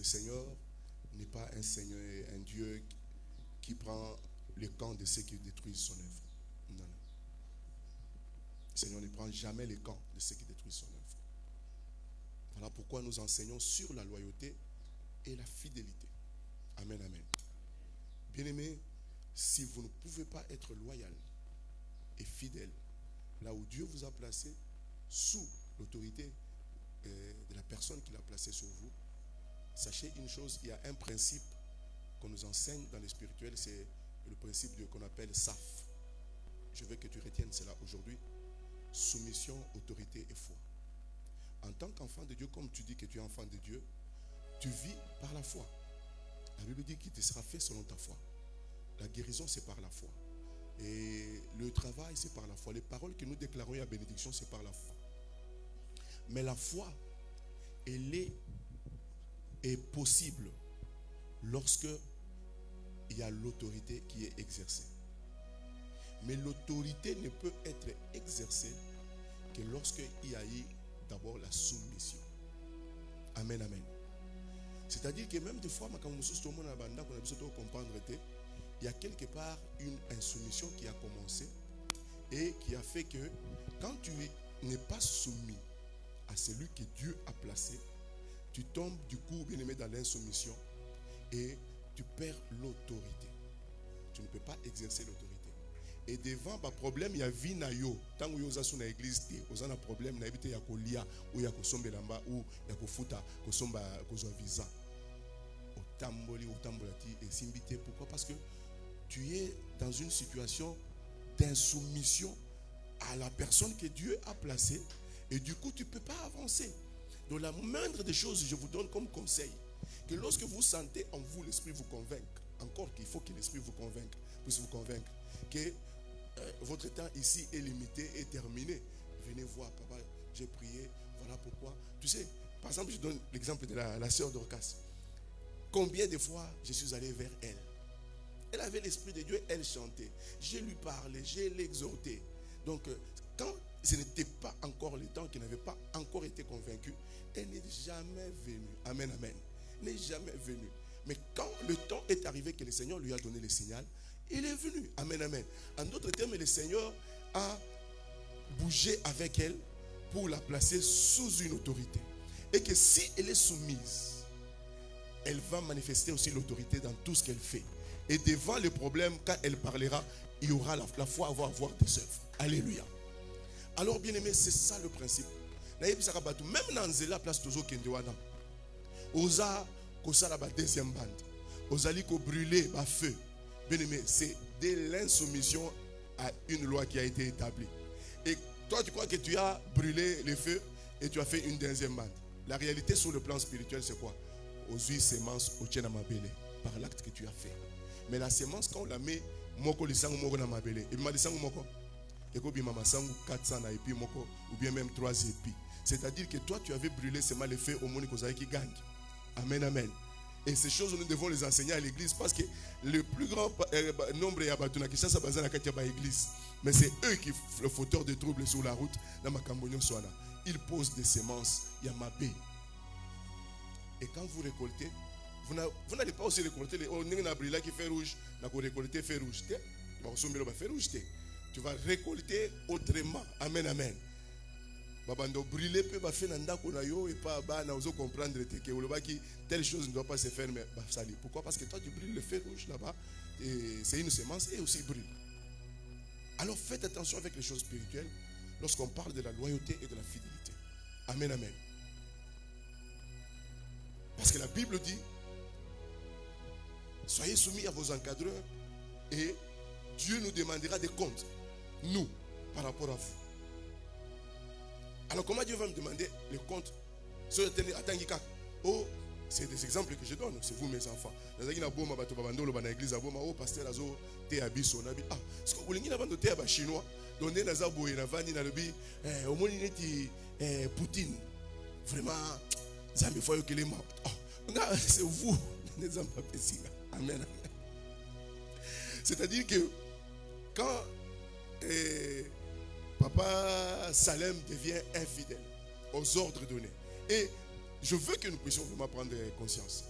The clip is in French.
Seigneur n'est pas un Seigneur, un Dieu qui prend le camp de ceux qui détruisent son œuvre. Non, non. Le Seigneur ne prend jamais le camp de ceux qui détruisent son œuvre. Voilà pourquoi nous enseignons sur la loyauté et la fidélité. Amen, amen. Bien-aimés, si vous ne pouvez pas être loyal et fidèle là où Dieu vous a placé, sous l'autorité de la personne qu'il a placée sur vous, sachez une chose, il y a un principe qu'on nous enseigne dans le spirituel, c'est le principe qu'on appelle SAF. Je veux que tu retiennes cela aujourd'hui. Soumission, autorité et foi. En tant qu'enfant de Dieu, comme tu dis que tu es enfant de Dieu, tu vis par la foi. La Bible dit qu'il te sera fait selon ta foi. La guérison, c'est par la foi. Et le travail, c'est par la foi. Les paroles que nous déclarons à bénédiction, c'est par la foi. Mais la foi, elle est possible lorsque il y a l'autorité qui est exercée. Mais l'autorité ne peut être exercée que lorsqu'il y a eu d'abord la soumission. Amen, amen. C'est-à-dire que même des fois, il y a quelque part une insoumission qui a commencé et qui a fait que quand tu n'es pas soumis à celui que Dieu a placé, tu tombes du coup, bien aimé, dans l'insoumission et tu perds l'autorité. Tu ne peux pas exercer l'autorité. Et devant le problème, il y a vie na yo. Tant que vous êtes dans l'église, vous avez un problème, il y a un lia, ou il y a un sombe lamba, ou il y a un futa, ou un visa. Au tamboli, au tambolati, et simbité. Pourquoi? Parce que tu es dans une situation d'insoumission à la personne que Dieu a placée, et du coup, tu ne peux pas avancer. Donc, la moindre des choses, je vous donne comme conseil, que lorsque vous sentez en vous, l'esprit vous convainc, encore qu'il faut que l'esprit vous convainque, puisse vous convaincre, que votre temps ici est limité et terminé. Venez voir, papa, j'ai prié, voilà pourquoi. Tu sais, par exemple, je donne l'exemple de la sœur Dorcas. Combien de fois je suis allé vers elle? Elle avait l'esprit de Dieu, elle chantait. Je lui parlais, je l'exhortais. Donc, quand ce n'était pas encore le temps, qu'elle n'avait pas encore été convaincue, elle n'est jamais venue. Amen, amen. Elle n'est jamais venue. Mais quand le temps est arrivé que le Seigneur lui a donné le signal, il est venu. Amen, amen. En d'autres termes, le Seigneur a bougé avec elle pour la placer sous une autorité. Et que si elle est soumise, elle va manifester aussi l'autorité dans tout ce qu'elle fait. Et devant les problèmes, quand elle parlera, il y aura la foi à avoir des œuvres. Alléluia. Alors, bien aimé, c'est ça le principe. Même dans la place de Kendewana, Osa, Kosala, la deuxième bande, Osali, ko brûler, ba feu. Bien aimé, c'est de l'insoumission à une loi qui a été établie. Et toi, tu crois que tu as brûlé le feu et tu as fait une deuxième bande. La réalité sur le plan spirituel, c'est quoi? Aux huit semences, au tien mabele, par l'acte que tu as fait. Mais la semence, quand on la met, moko lisangu moko na mabele. Et bien, lisangu moko. Et puis, mama sangu 400 na épi moko, ou bien même 3 épis. C'est-à-dire que toi, tu avais brûlé seulement le feu au monde qui gagne. Amen, amen. Et ces choses, nous devons les enseigner à l'église parce que le plus grand nombre est à Batuna qui chasse à Bazana Katiaba l'église. Mais c'est eux qui sont le fauteur de troubles sur la route dans ma Cambonio Soana. Ils posent des semences, il y a ma baie. Et quand vous récoltez, vous n'allez pas aussi récolter les brûlés qui fait rouge, vous récolter fait rouge. Tu vas récolter autrement. Amen, amen. Babando brûler peut pas faire nanda konayo et pas ba na ozo comprendre que telle chose ne doit pas se faire mais sali. Pourquoi? Parce que toi tu brûles le feu rouge là-bas et c'est une semence et aussi brûle. Alors faites attention avec les choses spirituelles lorsqu'on parle de la loyauté et de la fidélité. Amen, amen. Parce que la Bible dit soyez soumis à vos encadreurs et Dieu nous demandera des comptes, nous, par rapport à vous. Alors comment Dieu va me demander les comptes? Oh, c'est des exemples que je donne, c'est vous mes enfants. Oh, pasteur Azo, te abiso nabi. Ah, ce que vous voulez dire te aba chinois, donner naza boye na vani na lobi, au moins neti Poutine. Vraiment, zambi foyo kelema. Oh, c'est vous les enfants pessis. Amen. C'est-à-dire que quand Papa Salem devient infidèle aux ordres donnés. Et je veux que nous puissions vraiment prendre conscience.